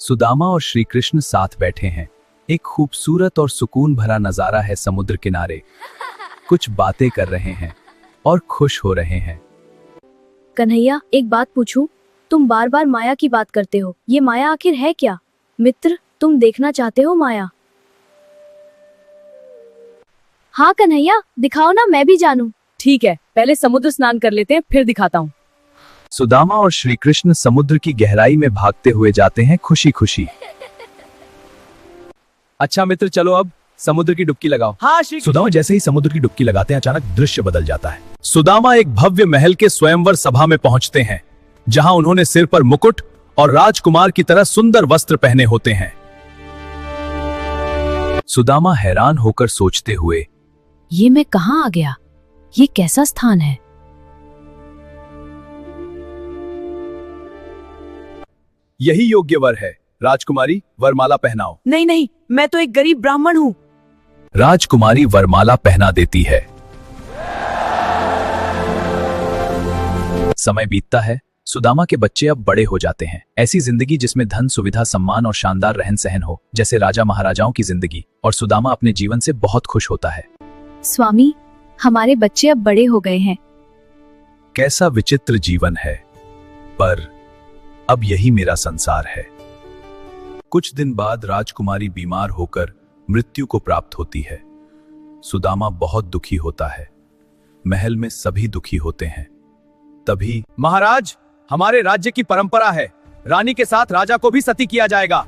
सुदामा और श्री कृष्ण साथ बैठे हैं। एक खूबसूरत और सुकून भरा नजारा है। समुद्र किनारे कुछ बातें कर रहे हैं और खुश हो रहे हैं। कन्हैया, एक बात पूछूं? तुम बार बार माया की बात करते हो, ये माया आखिर है क्या? मित्र, तुम देखना चाहते हो माया? हाँ कन्हैया, दिखाओ ना, मैं भी जानूं। ठीक है, पहले समुद्र स्नान कर लेते हैं, फिर दिखाता हूँ। सुदामा और श्री कृष्ण समुद्र की गहराई में भागते हुए जाते हैं, खुशी खुशी। अच्छा मित्र, चलो अब समुद्र की डुबकी लगाओ। हाँ सुदामा जैसे ही समुद्र की डुबकी लगाते हैं, अचानक दृश्य बदल जाता है। सुदामा एक भव्य महल के स्वयंवर सभा में पहुंचते हैं, जहां उन्होंने सिर पर मुकुट और राजकुमार की तरह सुंदर वस्त्र पहने होते हैं। सुदामा हैरान होकर सोचते हुए, ये मैं कहाँ आ गया? ये कैसा स्थान है? यही योग्य वर है। राजकुमारी, वरमाला पहनाओ। नहीं नहीं, मैं तो एक गरीब ब्राह्मण हूँ। राजकुमारी वरमाला पहना देती है। समय बीतता है। सुदामा के बच्चे अब बड़े हो जाते हैं। ऐसी जिंदगी जिसमें धन, सुविधा, सम्मान और शानदार रहन सहन हो, जैसे राजा महाराजाओं की जिंदगी। और सुदामा अपने जीवन से बहुत खुश होता है। स्वामी, हमारे बच्चे अब बड़े हो गए हैं। कैसा विचित्र जीवन है, पर अब यही मेरा संसार है। कुछ दिन बाद राजकुमारी बीमार होकर मृत्यु को प्राप्त होती है। सुदामा बहुत दुखी होता है। महल में सभी दुखी होते हैं। तभी, महाराज, हमारे राज्य की परंपरा है, रानी के साथ राजा को भी सती किया जाएगा।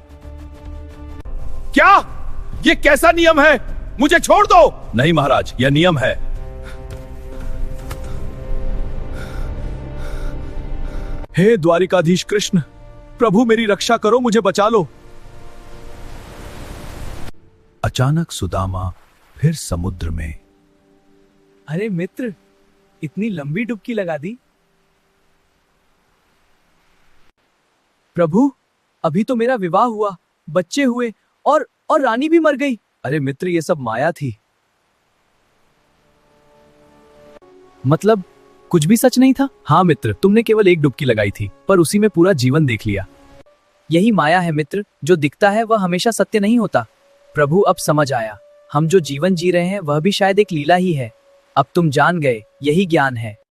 क्या? ये कैसा नियम है? मुझे छोड़ दो। नहीं महाराज, यह नियम है। हे द्वारिकाधीश कृष्ण, प्रभु मेरी रक्षा करो, मुझे बचा लो। अचानक सुदामा फिर समुद्र में। अरे मित्र, इतनी लंबी डुबकी लगा दी। प्रभु, अभी तो मेरा विवाह हुआ, बच्चे हुए और रानी भी मर गई। अरे मित्र, ये सब माया थी। मतलब कुछ भी सच नहीं था? हाँ मित्र, तुमने केवल एक डुबकी लगाई थी, पर उसी में पूरा जीवन देख लिया। यही माया है मित्र, जो दिखता है वह हमेशा सत्य नहीं होता। प्रभु, अब समझ आया, हम जो जीवन जी रहे हैं वह भी शायद एक लीला ही है। अब तुम जान गए, यही ज्ञान है।